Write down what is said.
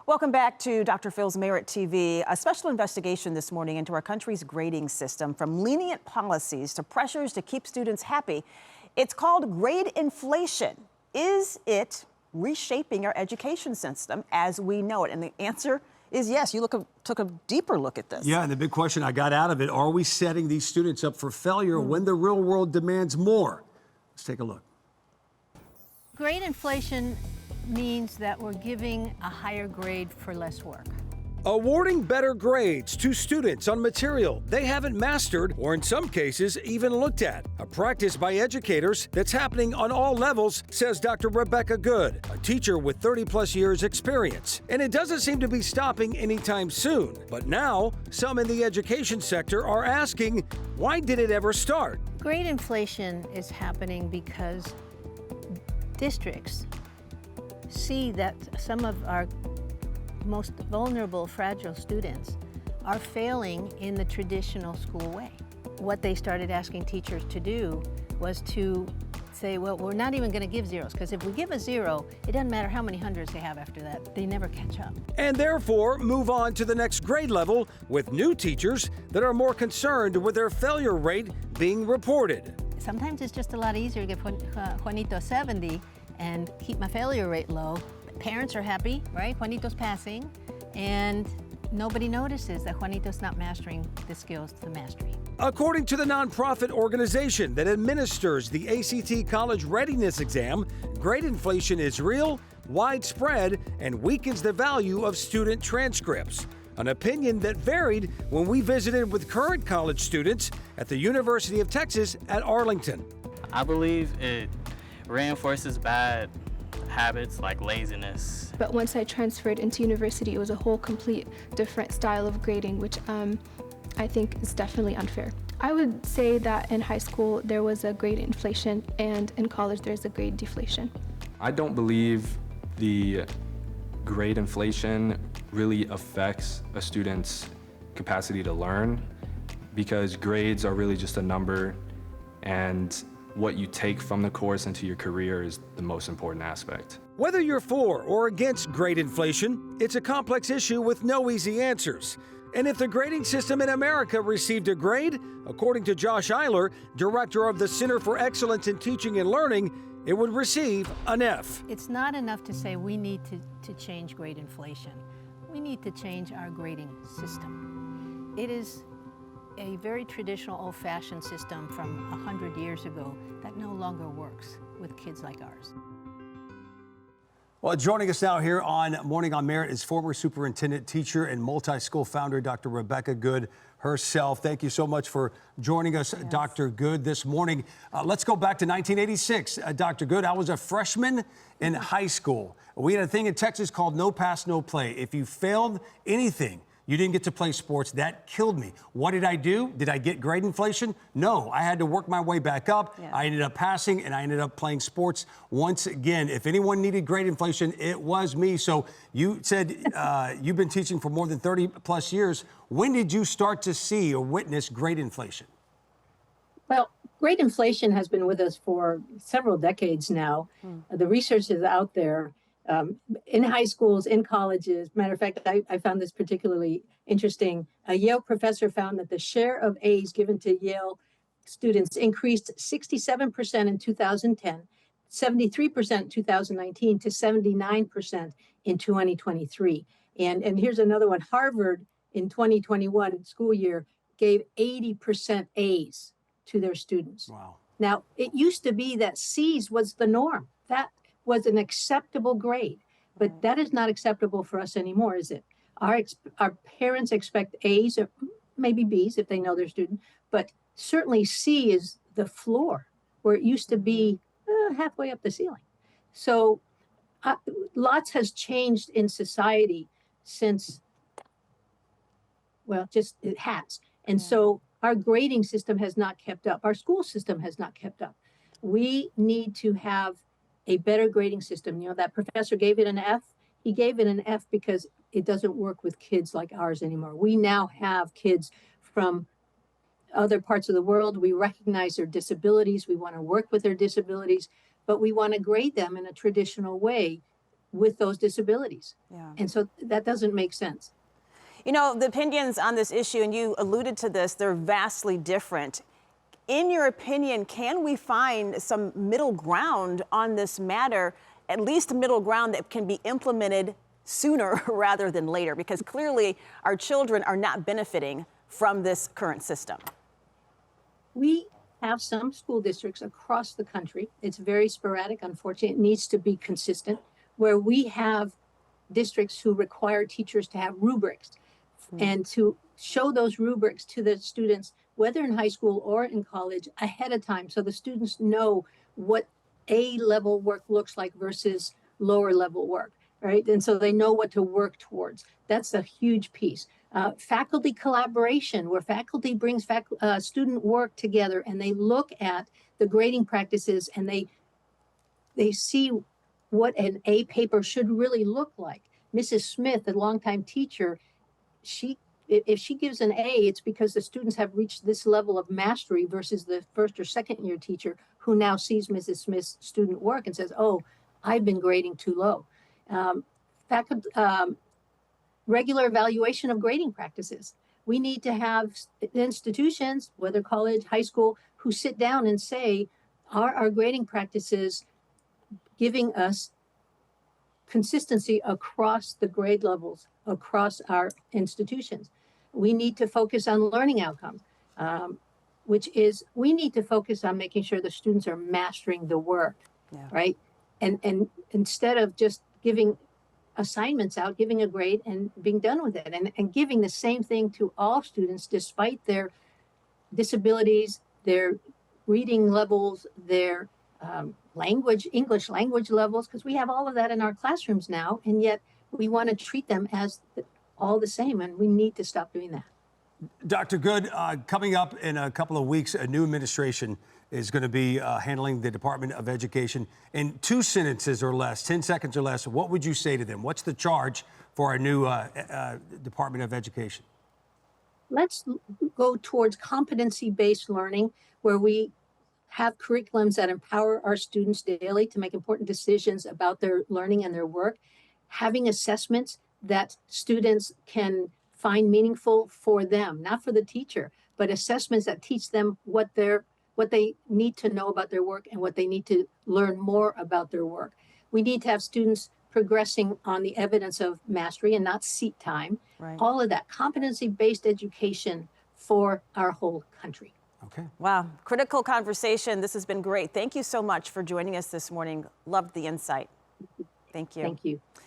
Welcome back to Dr. Phil's Merit TV. A special investigation this morning into our country's grading system, from lenient policies to pressures to keep students happy. It's called grade inflation. Is it reshaping our education system as we know it? And the answer is yes. You took a deeper look at this. Yeah, and the big question I got out of it, are we setting these students up for failure when the real world demands more? Let's take a look. Grade inflation means that we're giving a higher grade for less work. Awarding better grades to students on material they haven't mastered or in some cases even looked at. A practice by educators that's happening on all levels, says Dr. Rebecca Good, a teacher with 30+ years experience. And it doesn't seem to be stopping anytime soon. But now, some in the education sector are asking, why did it ever start? Grade inflation is happening because districts see that some of our most vulnerable, fragile students are failing in the traditional school way. What they started asking teachers to do was to say, well, we're not even going to give zeros, because if we give a zero, it doesn't matter how many hundreds they have after that. They never catch up. And therefore, move on to the next grade level with new teachers that are more concerned with their failure rate being reported. Sometimes it's just a lot easier to give Juanito 70 and keep my failure rate low. Parents are happy, right? Juanito's passing, and nobody notices that Juanito's not mastering the skills to mastery. According to the nonprofit organization that administers the ACT College Readiness Exam, grade inflation is real, widespread, and weakens the value of student transcripts. An opinion that varied when we visited with current college students at the University of Texas at Arlington. I believe it reinforces bad habits like laziness. But once I transferred into university, it was a whole complete different style of grading, which I think is definitely unfair. I would say that in high school there was a grade inflation, and in college there's a grade deflation. I don't believe the grade inflation really affects a student's capacity to learn, because grades are really just a number, and what you take from the course into your career is the most important aspect. Whether you're for or against grade inflation, it's a complex issue with no easy answers. And if the grading system in America received a grade, according to Josh Eiler, director of the Center for Excellence in Teaching and Learning, it would receive an F. It's not enough to say we need to change grade inflation. We need to change our grading system. It is a very traditional, old-fashioned system from 100 years ago that no longer works with kids like ours. Well, joining us now here on Morning on Merit is former superintendent, teacher, and multi-school founder, Dr. Rebecca Good herself. Thank you so much for joining us, yes, Dr. Good, this morning. Let's go back to 1986. Dr. Good, I was a freshman in high school. We had a thing in Texas called no pass, no play. If you failed anything, you didn't get to play sports. That killed me. What did I do? Did I get grade inflation? No, I had to work my way back up. Yeah. I ended up passing, and I ended up playing sports once again. If anyone needed grade inflation, it was me. So you said you've been teaching for more than 30+ years. When did you start to see or witness grade inflation? Well, grade inflation has been with us for several decades now. The research is out there. In high schools, in colleges. Matter of fact, I found this particularly interesting. A Yale professor found that the share of A's given to Yale students increased 67% in 2010, 73% in 2019, to 79% in 2023. And here's another one. Harvard in 2021 school year gave 80% A's to their students. Wow. Now, it used to be that C's was the norm. That was an acceptable grade, but that is not acceptable for us anymore, is it? Our parents expect A's or maybe B's if they know their student, but certainly C is the floor, where it used to be halfway up the ceiling. So lots has changed in society since, well, just it has. And so our grading system has not kept up. Our school system has not kept up. We need to have a better grading system. You know, that professor gave it an F. He gave it an F because it doesn't work with kids like ours anymore. We now have kids from other parts of the world. We recognize their disabilities. We want to work with their disabilities, but we want to grade them in a traditional way with those disabilities. Yeah. And so that doesn't make sense. You know, the opinions on this issue, and you alluded to this, they're vastly different. In your opinion, can we find some middle ground on this matter, at least a middle ground that can be implemented sooner rather than later? Because clearly our children are not benefiting from this current system. We have some school districts across the country. It's very sporadic, unfortunately. It needs to be consistent, where we have districts who require teachers to have rubrics and to show those rubrics to the students, whether in high school or in college, ahead of time, so the students know what A-level work looks like versus lower level work, right? And so they know what to work towards. That's a huge piece. Faculty collaboration, where faculty brings student work together and they look at the grading practices and they see what an A paper should really look like. Mrs. Smith, a longtime teacher, if she gives an A, it's because the students have reached this level of mastery versus the first or second year teacher who now sees Mrs. Smith's student work and says, oh, I've been grading too low. Regular evaluation of grading practices. We need to have institutions, whether college, high school, who sit down and say, are our grading practices giving us consistency across the grade levels, across our institutions? We need to focus on learning outcomes, which is we need to focus on making sure the students are mastering the work, right? And instead of just giving assignments out, giving a grade and being done with it, and giving the same thing to all students despite their disabilities, their reading levels, their English language levels, because we have all of that in our classrooms now, and yet we want to treat them as all the same, and we need to stop doing that. Dr. Good, coming up in a couple of weeks, a new administration is going to be handling the Department of Education. In 2 sentences or less, 10 seconds or less, what would you say to them? What's the charge for our new Department of Education? Let's go towards competency-based learning, where we have curriculums that empower our students daily to make important decisions about their learning and their work, having assessments that students can find meaningful for them, not for the teacher, but assessments that teach them what they need to know about their work and what they need to learn more about their work. We need to have students progressing on the evidence of mastery and not seat time. Right. All of that competency-based education for our whole country. Okay. Wow, critical conversation. This has been great. Thank you so much for joining us this morning. Loved the insight. Thank you. Thank you.